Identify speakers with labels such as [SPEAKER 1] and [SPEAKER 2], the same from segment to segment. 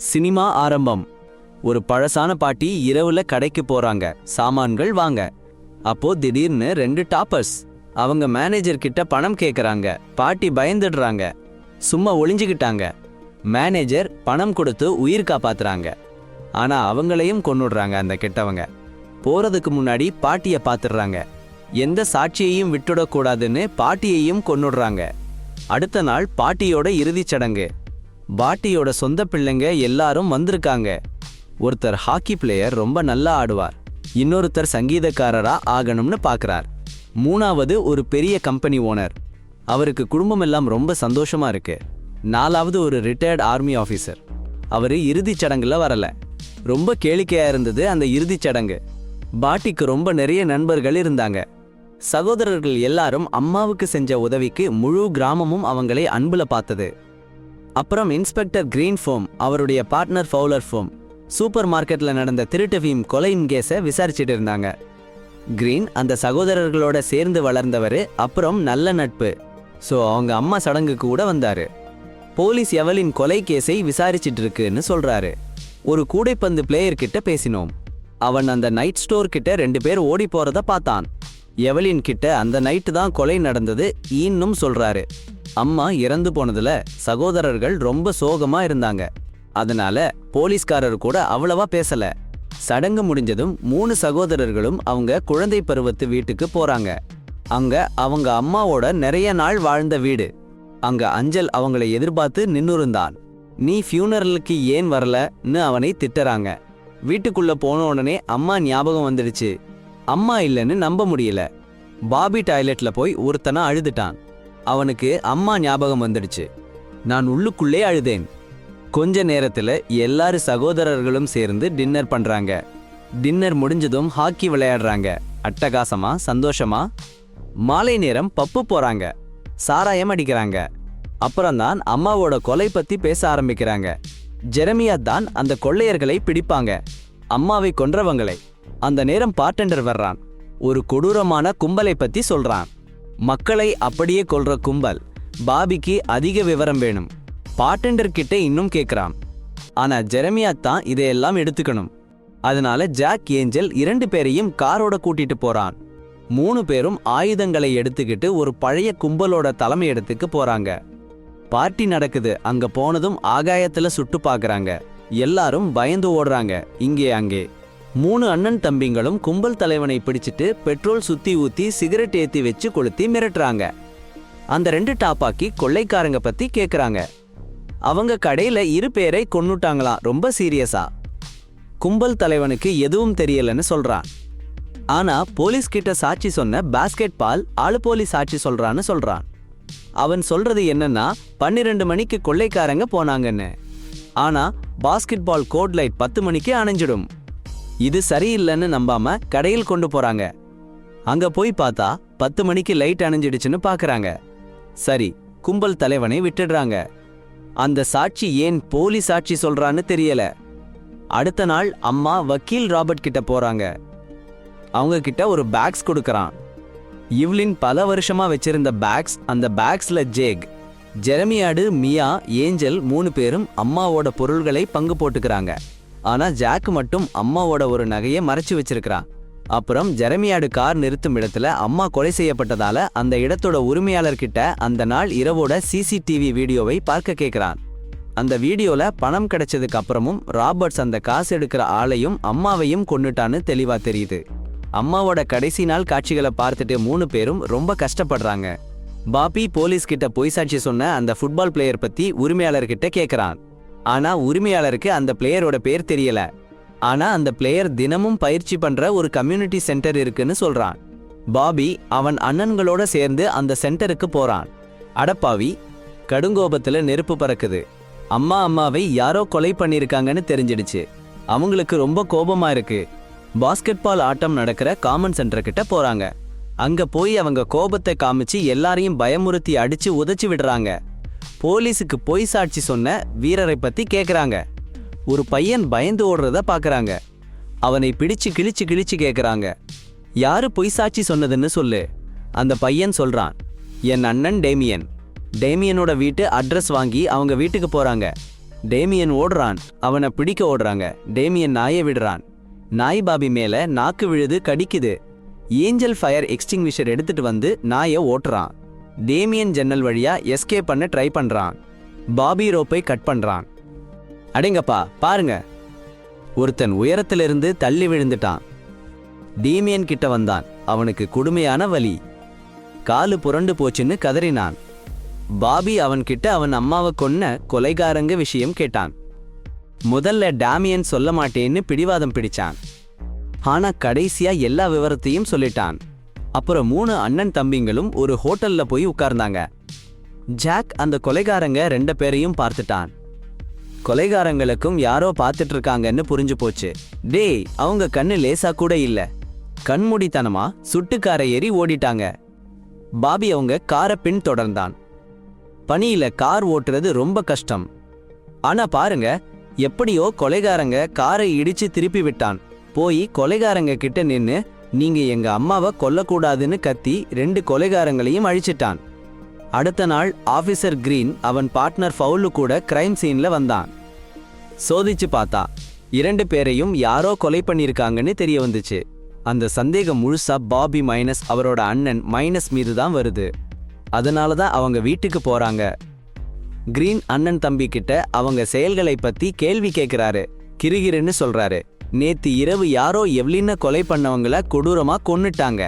[SPEAKER 1] Cinema ஆரம்பம். ஒரு பழசான பாட்டி இரவுல கடைக்கு போறாங்க, சாமான்கள் வாங்க. அப்போ திடீர்னு 2 டாப்பர்ஸ் அவங்க மேனேஜர் கிட்ட பணம் கேட்கறாங்க. பாட்டி பயந்துடுறாங்க, சும்மா ஒளிஞ்சுக்கிட்டாங்க. மேனேஜர் பணம் கொடுத்து உயிர் காப்பாத்துறாங்க. ஆனா அவங்களையும் கொன்னுடுறாங்க அந்த கெட்டவங்க. போறதுக்கு முன்னாடி பாட்டிய பாத்துடுறாங்க. எந்த சாட்சியையும் விட்டுடக்கூடாதுன்னு பாட்டியையும் கொன்னுடுறாங்க. அடுத்த நாள் பாட்டியோட இறுதிச் சடங்கு. பாட்டியோட சொந்த பிள்ளைங்க எல்லாரும் வந்திருக்காங்க. ஒருத்தர் ஹாக்கி பிளேயர், ரொம்ப நல்லா ஆடுவார். இன்னொருத்தர் சங்கீதக்காரரா ஆகணும்னு பார்க்கறார். மூணாவது ஒரு பெரிய கம்பெனி ஓனர், அவருக்கு குடும்பம் எல்லாம் ரொம்ப சந்தோஷமா இருக்கு. நாலாவது ஒரு ரிட்டையர்ட் ஆர்மி ஆஃபீஸர், அவரு இறுதிச் சடங்குல வரல. ரொம்ப கேளிக்கையா இருந்தது அந்த இறுதிச் சடங்கு. பாட்டிக்கு ரொம்ப நிறைய நண்பர்கள் இருந்தாங்க. சகோதரர்கள் எல்லாரும் அம்மாவுக்கு செஞ்ச உதவிக்கு முழு கிராமமும் அவங்களை அன்புல பார்த்தது. அப்புறம் இன்ஸ்பெக்டர் கிரீன் ஃபோம், அவருடைய பார்ட்னர் ஃபவுலர் ஃபோம் சூப்பர் மார்க்கெட்ல நடந்த திருட்டு ஃபீம் கொலையின் கேஸை விசாரிச்சுட்டு இருந்தாங்க. கிரீன் அந்த சகோதரர்களோட சேர்ந்து வளர்ந்தவர், அப்புறம் நல்ல நட்பு. ஸோ அவங்க அம்மா சடங்குக்கு கூட வந்தாரு. போலீஸ் எவலின் கொலை கேஸை விசாரிச்சிட்டு இருக்குன்னு சொல்றாரு. ஒரு கூடைப்பந்து பிளேயர் கிட்ட பேசினோம். அவன் அந்த நைட் ஸ்டோர் கிட்ட 2 பேர் ஓடி போறத பார்த்தான். எவலின் கிட்ட அந்த நைட்டு தான் கொலை நடந்தது இன்னும் சொல்றாரு. அம்மா இறந்து போனதுல சகோதரர்கள் ரொம்ப சோகமா இருந்தாங்க. அதனால போலீஸ்காரர் கூட அவ்வளவா பேசல. சடங்கு முடிஞ்சதும் 3 சகோதரர்களும் அவங்க குழந்தை பருவத்து வீட்டுக்கு போறாங்க. அங்க அவங்க அம்மாவோட நிறைய நாள் வாழ்ந்த வீடு. அங்க அஞ்சல் அவங்களை எதிர்பார்த்து நின்னுருந்தான். நீ ஃபியூனரலுக்கு ஏன் வரலன்னு அவனை திட்டுறாங்க. வீட்டுக்குள்ள போன உடனே அம்மா ஞாபகம் வந்துடுச்சு. அம்மா இல்லைன்னு நம்ப முடியல. பாபி டாய்லெட்ல போய் ஒருத்தனா அழுதுட்டான். அவனுக்கு அம்மா ஞாபகம் வந்துடுச்சு. நான் உள்ளுக்குள்ளே அழுதேன். கொஞ்ச நேரத்துல எல்லாரும் சகோதரர்களும் சேர்ந்து டின்னர் பண்றாங்க. டின்னர் முடிஞ்சதும் ஹாக்கி விளையாடுறாங்க. அட்டகாசமா சந்தோஷமா. மாலை நேரம் பப்பு போறாங்க, சாராயம் அடிக்கிறாங்க. அப்புறம்தான் அம்மாவோட கொலை பத்தி பேச ஆரம்பிக்கிறாங்க. ஜெரமியா தான் அந்த கொள்ளையர்களை பிடிப்பாங்க, அம்மாவை கொன்றவங்களை. அந்த நேரம் பார்ட்டெண்டர் வர்றான். ஒரு கொடூரமான கும்பலை பத்தி சொல்றான். மக்களை அப்படியே கொல்ற கும்பல். பாபிக்கு அதிக விவரம் வேணும். பார்ட்டெண்டர் கிட்ட இன்னும் கேட்கிறான். ஆனா ஜெரமியா தான் இதையெல்லாம் எடுத்துக்கணும். அதனால ஜாக், ஏஞ்சல் 2 பேரையும் காரோட கூட்டிட்டு போறான். 3 பேரும் ஆயுதங்களை எடுத்துக்கிட்டு ஒரு பழைய கும்பலோட தலைமை இடத்துக்கு போறாங்க. பார்ட்டி நடக்குது. அங்க போனதும் ஆகாயத்துல சுட்டு பாக்குறாங்க. எல்லாரும் பயந்து ஓடுறாங்க இங்கே அங்கே. 3 அண்ணன் தம்பிங்களும் கும்பல் தலைவனை பிடிச்சிட்டு பெட்ரோல் சுத்தி ஊத்தி சிகரெட் ஏத்தி வச்சு கொளுத்தி மிரட்டுறாங்க. அந்த 2 டாப்பாக்கி கொள்ளைக்காரங்க பத்தி கேக்குறாங்க. அவங்க கடையில 2 பேரை கொன்னுட்டாங்களாம், ரொம்ப சீரியஸா. கும்பல் தலைவனுக்கு எதுவும் தெரியலன்னு சொல்றான். ஆனா போலீஸ் கிட்ட சாட்சி சொன்ன பாஸ்கெட் பால் ஆளுபோலி சாட்சி சொல்றான்னு சொல்றான். அவன் சொல்றது என்னன்னா 12 மணிக்கு கொள்ளைக்காரங்க போனாங்கன்னு. ஆனா பாஸ்கெட் பால் கோட் லைட் 10 மணிக்கு அணைஞ்சிடும். இது சரியில்லைன்னு நம்பாம கடையில் கொண்டு போறாங்க. அங்க போய் பார்த்தா 10 மணிக்கு லைட் அணைஞ்சிடுச்சுன்னு பாக்குறாங்க. சரி, கும்பல் தலைவனை விட்டுடுறாங்க. அந்த சாட்சி ஏன் போலி சாட்சி சொல்றான்னு தெரியல. அடுத்த நாள் அம்மா வக்கீல் ராபர்ட் கிட்ட போறாங்க. அவங்க கிட்ட ஒரு பேக்ஸ் கொடுக்கறான். இவ்லின் பல வருஷமா வச்சிருந்த பேக்ஸ். அந்த பேக்ஸ்ல ஜேக், ஜெரமியாடு, மியா, ஏஞ்சல் 3 பேரும் அம்மாவோட பொருள்களை பங்கு போட்டுக்கிறாங்க. ஆனா ஜாக் மட்டும் அம்மாவோட ஒரு நகையை மறைச்சு வச்சிருக்கிறான். அப்புறம் ஜெரமியாடு கார் நிறுத்தும் இடத்துல அம்மா கொலை செய்யப்பட்டதால அந்த இடத்தோட உரிமையாளர்கிட்ட அந்த நாள் இரவோட சிசிடிவி வீடியோவை பார்க்க கேட்கிறான். அந்த வீடியோல பணம் கிடைச்சதுக்கு அப்புறமும் ராபர்ட்ஸ் அந்த காசு எடுக்கிற ஆளையும் அம்மாவையும் கொன்னுட்டான்னு தெளிவா தெரியுது. அம்மாவோட கடைசி நாள் காட்சிகளை பார்த்துட்டு 3 பேரும் ரொம்ப கஷ்டப்படுறாங்க. பாபி போலீஸ் கிட்ட பொய் சாட்சி சொன்ன அந்த ஃபுட்பால் பிளேயர் பத்தி உரிமையாளர்கிட்ட கேட்கிறான். ஆனா உரிமையாளருக்கு அந்த பிளேயரோட பேர் தெரியல. ஆனா அந்த பிளேயர் தினமும் பயிற்சி பண்ற ஒரு கம்யூனிட்டி சென்டர் இருக்குன்னு சொல்றான். பாபி அவன் அண்ணன்களோட சேர்ந்து அந்த சென்டருக்கு போறான். அடப்பாவி, கடுங்கோபத்துல நெருப்பு பறக்குது. அம்மாவை யாரோ கொலை பண்ணிருக்காங்கன்னு தெரிஞ்சிடுச்சு. அவங்களுக்கு ரொம்ப கோபமா இருக்கு. பாஸ்கெட் பால் ஆட்டம் நடக்கிற காமன் சென்டர் கிட்ட போறாங்க. அங்க போய் அவங்க கோபத்தை காமிச்சு எல்லாரையும் பயமுறுத்தி அடிச்சு உதைச்சு விடுறாங்க. போலீஸுக்கு பொய் சாட்சி சொன்ன வீரரை பத்தி கேக்குறாங்க. ஒரு பையன் பயந்து ஓடுறத பாக்குறாங்க. அவனை பிடிச்சு கிழிச்சு கேக்குறாங்க. யாரு பொய் சாட்சி சொன்னதுன்னு சொல்லு. அந்த பையன் சொல்றான், என் அண்ணன் டேமியன். டேமியனோட வீட்டு அட்ரஸ் வாங்கி அவங்க வீட்டுக்கு போறாங்க. டேமியன் ஓடுறான். அவனை பிடிக்க ஓடுறாங்க. டேமியன் நாயை விடுறான். நாய் பாபி மேல நாக்கு விழுது, கடிக்குது. ஏஞ்சல் ஃபயர் எக்ஸ்டிங்விஷர் எடுத்துட்டு வந்து நாயை ஓட்டுறான். டேமியன் ஜன்னல் வழியா எஸ்கேப் பண்ண ட்ரை பண்றான். பாபி ரோப்பை கட் பண்றான். அடேங்கப்பா, பாருங்க, ஒருத்தன் உயரத்திலிருந்து தள்ளி விழுந்துட்டான். டேமியன் கிட்ட வந்தான். அவனுக்கு கொடுமையான வலி. காலு புரண்டு போச்சுன்னு கதறினான். பாபி அவன்கிட்ட அவன் அம்மாவை கொன்ன கொலைகாரங்க விஷயம் கேட்டான். முதல்ல டேமியன் சொல்ல மாட்டேன்னு பிடிவாதம் பிடிச்சான். ஆனா கடைசியா எல்லா விவரத்தையும் சொல்லிட்டான். அப்புறம் 3 அண்ணன் தம்பிங்களும் ஒரு ஹோட்டல்ல போய் உட்கார்ந்தாங்க. ஜாக் அந்த கொலைகாரங்க 2 பேரையும் பார்த்துட்டான். கொலைகாரங்களுக்கும் யாரோ பார்த்துட்டு இருக்காங்கன்னு புரிஞ்சு போச்சு. டேய், அவங்க கண்ணு லேசா கூட இல்ல. கண்மூடித்தனமா சுட்டுக்கார ஏறி ஓடிட்டாங்க. பாபி அவங்க காரை பின் தொடர்ந்தான். பனியில கார் ஓட்டுறது ரொம்ப கஷ்டம். ஆனா பாருங்க, எப்படியோ கொலைகாரங்க காரை இடிச்சு திருப்பி விட்டான். போய் கொலைகாரங்க கிட்ட நின்னு, நீங்க எங்க அம்மாவை கொல்லக்கூடாதுன்னு கத்தி 2 கொலைகாரங்களையும் அழிச்சிட்டான். அடுத்த நாள் ஆபீசர் கிரீன் அவன் பார்ட்னர் ஃபவுலு கூட கிரைம் சீன்ல வந்தான். சோதிச்சு பார்த்தா 2 பேரையும் யாரோ கொலை பண்ணிருக்காங்கன்னு தெரிய வந்துச்சு. அந்த சந்தேகம் முழுசா பாபி மைனஸ் அவரோட அண்ணன் மைனஸ் மீது தான் வருது. அதனால தான் அவங்க வீட்டுக்கு போறாங்க. கிரீன் அண்ணன் தம்பி கிட்ட அவங்க செயல்களை பத்தி கேள்வி கேட்கிறாரு. கிறுகிறுன்னு சொல்றாரு. நேத்து இரவு யாரோ எவ்லின கொலை பண்ணவங்கள கொடூரமா கொன்னுட்டாங்க.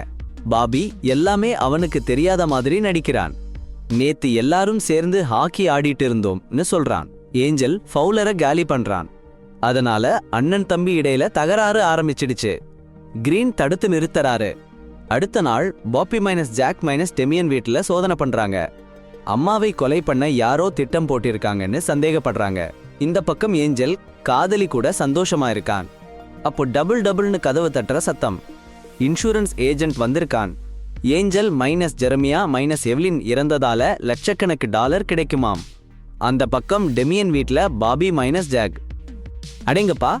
[SPEAKER 1] பாபி எல்லாமே அவனுக்கு தெரியாத மாதிரி நடிக்கிறான். நேத்து எல்லாரும் சேர்ந்து ஹாக்கி ஆடிட்டு இருந்தோம்னு சொல்றான். ஏஞ்சல் ஃபவுலரை காலி பண்றான். அதனால அண்ணன் தம்பி இடையில தகராறு ஆரம்பிச்சிடுச்சு. கிரீன் தடுத்து நிறுத்தறாரு. அடுத்த நாள் பாப்பி மைனஸ் ஜாக் மைனஸ் டெமியன் வீட்டுல சோதனை பண்றாங்க. அம்மாவை கொலை பண்ண யாரோ திட்டம் போட்டிருக்காங்கன்னு சந்தேகப்படுறாங்க. இந்த பக்கம் ஏஞ்சல் காதலி கூட சந்தோஷமா இருக்கான். அப்போ டபுள் டபுள்னு கதவு தட்டுற சத்தம். இன்சூரன்ஸ் ஏஜென்ட் வந்திருக்கான். Angel minus Jeremiah minus Evelyn இறந்ததால லட்சக்கணக்கு டாலர் கிடைக்குமாம். அந்த பக்கம் டெமியன் வீட்ல பாபி மைனஸ் ஜாக். அடேங்கப்பா,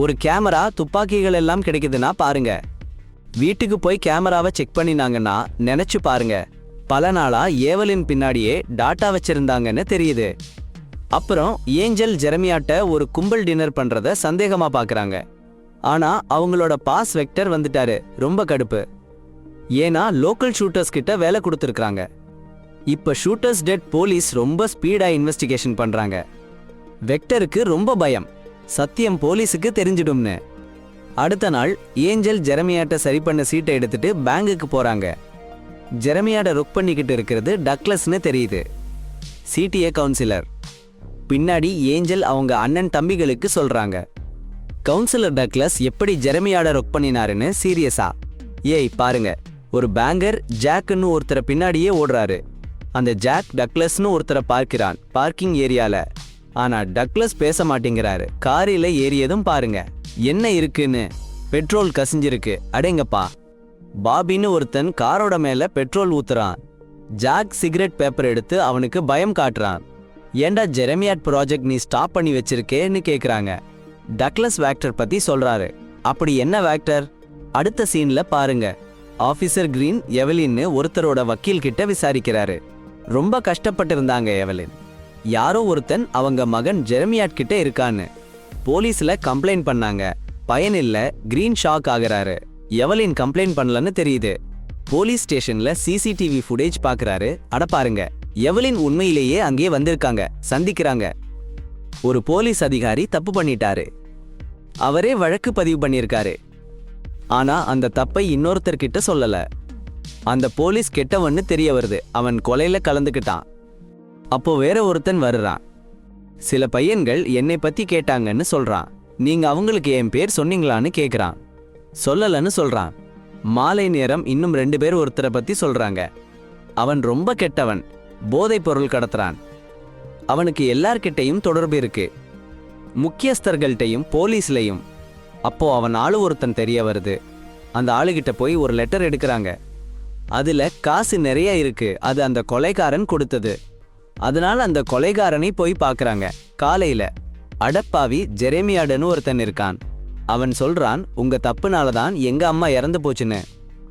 [SPEAKER 1] ஒரு கேமரா, துப்பாக்கிகள் எல்லாம் கிடைக்குதுன்னா பாருங்க. வீட்டுக்கு போய் கேமராவை செக் பண்ணினாங்கன்னா நினைச்சு பாருங்க, பல நாளா ஏவலின் பின்னாடியே டாட்டா வச்சிருந்தாங்கன்னு தெரியுது. அப்புறம் ஏஞ்சல் ஜெரமியாட்ட ஒரு கும்பல் டின்னர் பண்றத சந்தேகமா பாக்குறாங்க. ஆனா அவங்களோட பாஸ் வெக்டர் வந்துட்டாரு. ரொம்ப கடுப்பு. ஏன்னா லோக்கல் ஷூட்டர்ஸ் கிட்ட வேலை கொடுத்துருக்காங்க. இப்ப ஷூட்டர்ஸ் டெட் போலீஸ் ரொம்ப ஸ்பீடா இன்வெஸ்டிகேஷன் பண்றாங்க. வெக்டருக்கு ரொம்ப பயம், சத்தியம் போலீஸுக்கு தெரிஞ்சிடும்னு. அடுத்த நாள் ஏஞ்சல் ஜெரமியாட்ட சரி பண்ண சீட்டை எடுத்துட்டு பேங்குக்கு போறாங்க. ஜெரமியாட ரொக் பண்ணிக்கிட்டு இருக்கிறது டக்ளஸ்னு தெரியுது, சிடிஏ கவுன்சிலர். பின்னாடி ஏஞ்சல் அவங்க அண்ணன் தம்பிகளுக்கு சொல்றாங்க. கவுன்சிலர் டக்ளஸ் எப்படி ஜெரமியாட ரொக் பண்ணினாருன்னு சீரியஸா. ஏய் பாருங்க, ஒரு பேங்கர் ஜாக்னு ஒருத்தரை பின்னாடியே ஓடுறாரு. அந்த ஜாக் டக்ளஸ்னு ஒருத்தரை பார்க்கிறான் பார்க்கிங் ஏரியால. ஆனா டக்ளஸ் பேச மாட்டேங்கிறாரு. காரில ஏறியதும் பாருங்க என்ன இருக்குன்னு, பெட்ரோல் கசிஞ்சிருக்கு. அடேங்கப்பா, பாபின்னு ஒருத்தன் காரோட மேல பெட்ரோல் ஊத்துறான். ஜாக் சிகரெட் பேப்பர் எடுத்து அவனுக்கு பயம் காட்டுறான். ஏண்டா ஜெரமியாட் ப்ராஜெக்ட் நீ ஸ்டாப் பண்ணி வச்சிருக்கேன்னு கேக்குறாங்க. டக்ளஸ் வேக்டர் பத்தி சொல்றாரு. அப்படி என்ன வேக்டர்? அடுத்த சீன்ல பாருங்க. ஆபீசர் கிரீன் எவலின்னு ஒருத்தரோட வக்கீல் கிட்ட விசாரிக்கிறாரு. ரொம்ப கஷ்டப்பட்டு இருந்தாங்க எவலின். யாரோ ஒருத்தன் அவங்க மகன் ஜெரமியாட் கிட்ட இருக்கான்னு போலீஸ்ல கம்ப்ளைண்ட் பண்ணாங்க. பயனில்ல. கிரீன் ஷாக் ஆகுறாரு. எவலின் கம்ப்ளைண்ட் பண்ணலன்னு தெரியுது. போலீஸ் ஸ்டேஷன்ல சிசிடிவி ஃபுட்டேஜ் பாக்குறாரு. அட பாருங்க, எவலின் உண்மையிலேயே அங்கே வந்திருக்காங்க. சந்திக்கிறாங்க. ஒரு போலீஸ் அதிகாரி தப்பு பண்ணிட்டாரு. அவரே வழக்கு பதிவு பண்ணியிருக்காரு. ஆனா அந்த தப்பை இன்னொருத்தர்கிட்ட சொல்லல. அந்த போலீஸ் கெட்டவன்னு தெரிய வருது. அவன் கொலையில கலந்துக்கிட்டான். அப்போ வேற ஒருத்தன் வருறான். சில பையன்கள் என்னை பத்தி கேட்டாங்கன்னு சொல்றான். நீங்க அவங்களுக்கு என் பேர் சொன்னீங்களான்னு கேக்குறான். சொல்லலன்னு சொல்றான். மாலை நேரம் இன்னும் 2 பேர் ஒருத்தரை பத்தி சொல்றாங்க. அவன் ரொம்ப கெட்டவன், போதைப் பொருள் கடத்துறான். அவனுக்கு எல்லார்கிட்டையும் தொடர்பு இருக்கு, முக்கியஸ்தர்கள்ட்டையும் போலீஸ்லையும். அப்போ அவன் ஆளு ஒருத்தன் தெரிய வருது. அந்த ஆளுகிட்ட போய் ஒரு லெட்டர் எடுக்கிறாங்க. அதுல காசு நிறைய இருக்கு. அது அந்த கொலைகாரன் கொடுத்தது. அதனால அந்த கொலைகாரனை போய் பார்க்கறாங்க. காலையில அடப்பாவி ஜெரமியாடன்னு ஒருத்தன் இருக்கான். அவன் சொல்றான், உங்க தப்புனாலதான் எங்க அம்மா இறந்து போச்சுன்னு.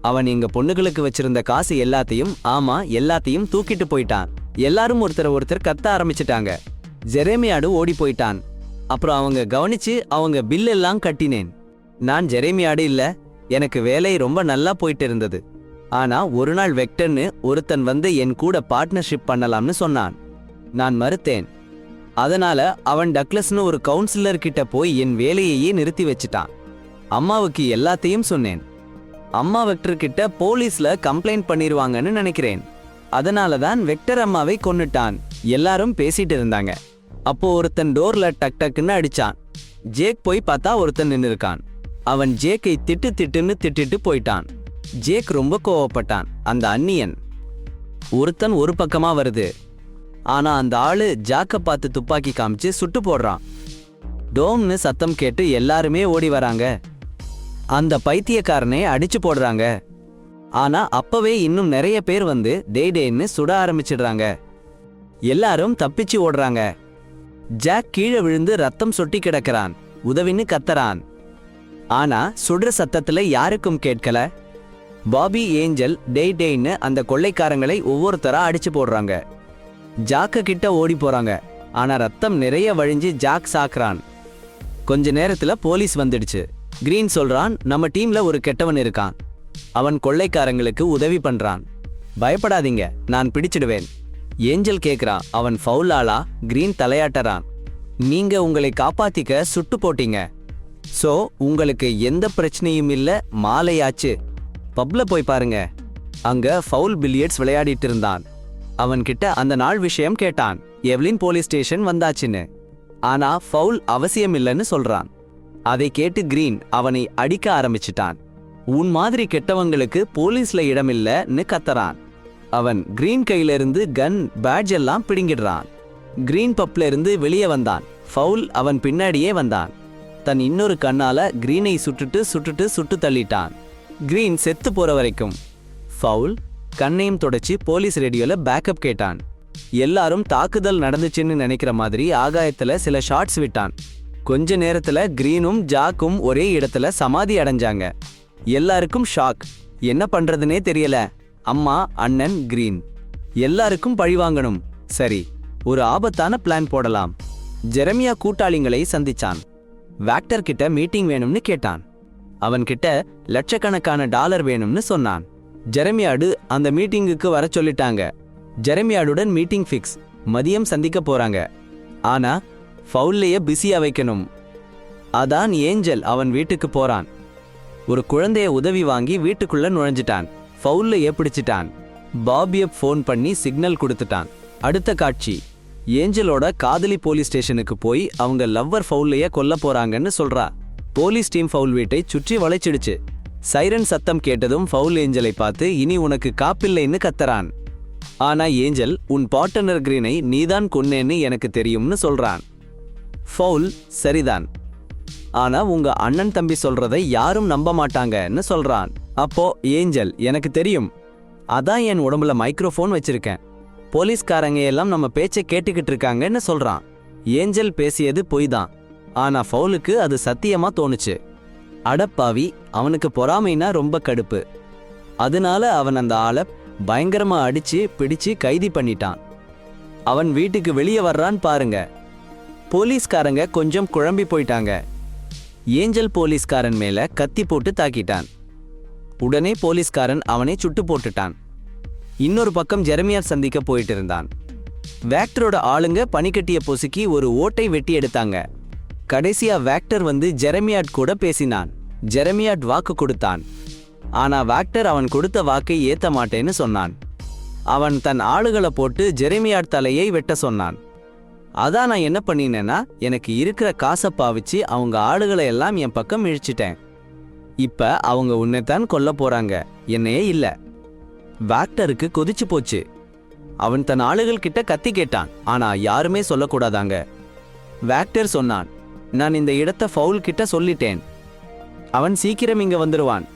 [SPEAKER 1] அவன் எங்க பொண்ணுகளுக்கு வச்சிருந்த காசு எல்லாத்தையும், ஆமா எல்லாத்தையும் தூக்கிட்டு போயிட்டான். எல்லாரும் ஒருத்தர் கத்த ஆரம்பிச்சிட்டாங்க. ஜெரேமியாடு ஓடி போயிட்டான். அப்புறம் அவங்க கவனிச்சு அவங்க பில் எல்லாம் கட்டினேன். நான் ஜெரேமியாடு இல்ல, எனக்கு வேலை ரொம்ப நல்லா போயிட்டு இருந்தது. ஆனா ஒரு நாள் வெக்டர்னு ஒருத்தன் வந்து என் கூட பார்ட்னர்ஷிப் பண்ணலாம்னு சொன்னான். நான் மறுத்தேன். அதனால அவன் டக்ளஸ்னு ஒரு கவுன்சிலர் கிட்ட போய் என் வேலையையே நிறுத்தி வச்சிட்டான். அம்மாவுக்கு எல்லாத்தையும் சொன்னேன். அம்மா வெக்டர் கிட்ட போலீஸ்ல கம்ப்ளைண்ட் பண்ணிருவாங்கன்னு நினைக்கிறேன். அதனால தான் வெக்டர் அம்மாவை கொன்னுட்டான். எல்லாரும் பேசிட்டு இருந்தாங்க. அப்போ ஒருத்தன் டோர்ல டக் டக்குன்னு அடிச்சான். ஜேக் போய் பார்த்தா ஒருத்தன் நின்னு இருக்கான். அவன் ஜேக்கை திட்டுன்னு திட்டிட்டு போயிட்டான். ஜேக் ரொம்ப கோவப்பட்டான். அந்த அந்நியன் ஒருத்தன் ஒரு பக்கமா வருது. ஆனா அந்த ஆளு ஜாக்க பார்த்து துப்பாக்கி காமிச்சு சுட்டு போடுறான். டோம்னு சத்தம் கேட்டு எல்லாருமே ஓடி வராங்க. அந்த பைத்தியக்காரனே அடிச்சு போடுறாங்க. ஆனா அப்பவே இன்னும் நிறைய பேர் வந்து டேன்னு சுட ஆரம்பிச்சிடுறாங்க. எல்லாரும் தப்பிச்சு ஓடுறாங்க. ஜாக் கீழே விழுந்து ரத்தம் சொட்டி கிடக்கிறான். உதவின்னு கத்தறான். ஆனா சுடுற சத்தத்துல யாருக்கும் கேட்கல. பாபி, ஏஞ்சல் டேன்னு அந்த கொள்ளைக்காரங்களை ஒவ்வொருத்தரா அடிச்சு போடுறாங்க. ஜாக்க கிட்ட ஓடி போறாங்க. ஆனா ரத்தம் நிறைய வழிஞ்சு ஜாக் சாக்குறான். கொஞ்ச நேரத்துல போலீஸ் வந்துடுச்சு. கிரீன் சொல்றான், நம்ம டீம்ல ஒரு கெட்டவன் இருக்கான். அவன் கொள்ளைக்காரங்களுக்கு உதவி பண்றான். பயப்படாதீங்க, நான் பிடிச்சிடுவேன். ஏஞ்சல் கேக்குறான், அவன் ஃபவுல் ஆளா? கிரீன் தலையாட்டறான். நீங்க உங்களை காப்பாத்திக்க சுட்டு போட்டீங்க. சோ உங்களுக்கு எந்த பிரச்சனையும் இல்ல. மாலையாச்சு. பப்ல போய் பாருங்க. அங்க ஃபவுல் பில்லியர்ட்ஸ் விளையாடிட்டு இருந்தான். அவன்கிட்ட அந்த நாள் விஷயம் கேட்டான். எவ்லின் போலீஸ் ஸ்டேஷன் வந்தாச்சுன்னு. ஆனா ஃபவுல் அவசியம் இல்லைன்னு சொல்றான். அதை கேட்டு கிரீன் அவனை அடிக்க ஆரம்பிச்சிட்டான். உன் மாதிரி கெட்டவங்களுக்கு போலீஸ்ல இடமில்லன்னு கத்தறான். அவன் கிரீன் கையில இருந்து கன், பேட்ஜ் எல்லாம் பிடுங்கிடுறான். கிரீன் பப்ல இருந்து வெளியே வந்தான். ஃபவுல் அவன் பின்னாடியே வந்தான். தன் இன்னொரு கண்ணால கிரீனை சுட்டு தள்ளிட்டான். கிரீன் செத்து போற வரைக்கும். ஃபவுல் கண்ணையும் தொடச்சி போலீஸ் ரேடியோல பேக்கப் கேட்டான். எல்லாரும் தாக்குதல் நடந்துச்சுன்னு நினைக்கிற மாதிரி ஆகாயத்துல சில ஷாட்ஸ் விட்டான். கொஞ்ச நேரத்துல கிரீனும் ஜாக்கும் ஒரே இடத்துல சமாதி அடைஞ்சாங்க. எல்லாருக்கும் ஷாக். என்ன பண்றதுனே தெரியல. அம்மா, அண்ணன், கிரீன் எல்லாருக்கும் பழிவாங்கணும். சரி, ஒரு ஆபத்தான பிளான் போடலாம். ஜெரமியா கூட்டாளிகளை சந்திச்சான். வேக்டர் கிட்ட மீட்டிங் வேணும்னு கேட்டான். அவன் கிட்ட லட்சக்கணக்கான டாலர் வேணும்னு சொன்னான். ஜெரமியாடு அந்த மீட்டிங்குக்கு வர சொல்லிட்டாங்க. ஜெரமியாடுடன் மீட்டிங் ஃபிக்ஸ். மதியம் சந்திக்க போறாங்க. ஆனா ஃபவுல்லையே பிஸியா வைக்கணும். அதான் ஏஞ்சல் அவன் வீட்டுக்கு போறான். ஒரு குழந்தைய உதவி வாங்கி வீட்டுக்குள்ள நுழைஞ்சிட்டான். ஃபவுல்லையே பிடிச்சிட்டான். பாபியை ஃபோன் பண்ணி சிக்னல் கொடுத்துட்டான். அடுத்த காட்சி, ஏஞ்சலோட காதலி போலீஸ் ஸ்டேஷனுக்கு போய் அவங்க லவ்வர் ஃபவுல்லையே கொல்ல போறாங்கன்னு சொல்றா. போலீஸ் டீம் ஃபவுல் வீட்டை சுற்றி வளைச்சிடுச்சு. சைரன் சத்தம் கேட்டதும் ஃபவுல் ஏஞ்சலை பார்த்து, இனி உனக்கு காப்பில்லைன்னு கத்தறான். ஆனா ஏஞ்சல், உன் பார்ட்னர் கிரீனை நீதான் கொன்னேன்னு எனக்கு தெரியும்னு சொல்றான். ஃபவுல், சரிதான், ஆனா உங்க அண்ணன் தம்பி சொல்றதை யாரும் நம்ப மாட்டாங்கன்னு சொல்றான். அப்போ ஏஞ்சல், எனக்கு தெரியும், அதான் என் உடம்புல மைக்ரோஃபோன் வச்சிருக்கேன். போலீஸ்காரங்க எல்லாம் நம்ம பேச்சை கேட்டுக்கிட்டு இருக்காங்கன்னு சொல்றான். ஏஞ்சல் பேசியது பொய் தான். ஆனா ஃபவுலுக்கு அது சத்தியமா தோணுச்சு. அடப்பாவி, அவனுக்கு பொறாமைனா ரொம்ப கடுப்பு. அதனால அவன் அந்த ஆளை பயங்கரமா அடிச்சு பிடிச்சு கைதி பண்ணிட்டான். அவன் வீட்டுக்கு வெளியே வர்றான் பாருங்க. போலீஸ்காரங்க கொஞ்சம் குழம்பி போயிட்டாங்க. ஏஞ்சல் போலீஸ்காரன் மேல கத்தி போட்டு தாக்கிட்டான். உடனே போலீஸ்காரன் அவனை சுட்டு போட்டுட்டான். இன்னொரு பக்கம் ஜெரமியா சந்திக்க போயிட்டு இருந்தான். வேக்டரோட ஆளுங்க பனிக்கட்டிய பொசுக்கி ஒரு ஓட்டை வெட்டி எடுத்தாங்க. கடைசியா வேக்டர் வந்து ஜெரமியாட் கூட பேசினான். ஜெரமியாட் வாக்கு கொடுத்தான். ஆனா வேக்டர் அவன் கொடுத்த வாக்கை ஏத்த மாட்டேன்னு சொன்னான். அவன் தன் ஆளுகளை போட்டு ஜெரமியாட் தலையை வெட்ட சொன்னான். அதான் நான் என்ன பண்ணினேன்னா, எனக்கு இருக்கிற காசை பாவிச்சு அவங்க ஆளுகளை எல்லாம் என் பக்கம் இழிச்சிட்டேன். இப்ப அவங்க உன்னைத்தான் கொல்ல போறாங்க, என்னையே இல்ல. வேக்டருக்கு கொதிச்சு போச்சு. அவன் தன் ஆளுகள் கிட்ட கத்தி கேட்டான். ஆனா யாருமே சொல்லக்கூடாதாங்க. வேக்டர் சொன்னான், நான் இந்த இடத்த ஃபவுல் கிட்ட சொல்லிட்டேன். அவன் சீக்கிரம் இங்க வந்துருவான்.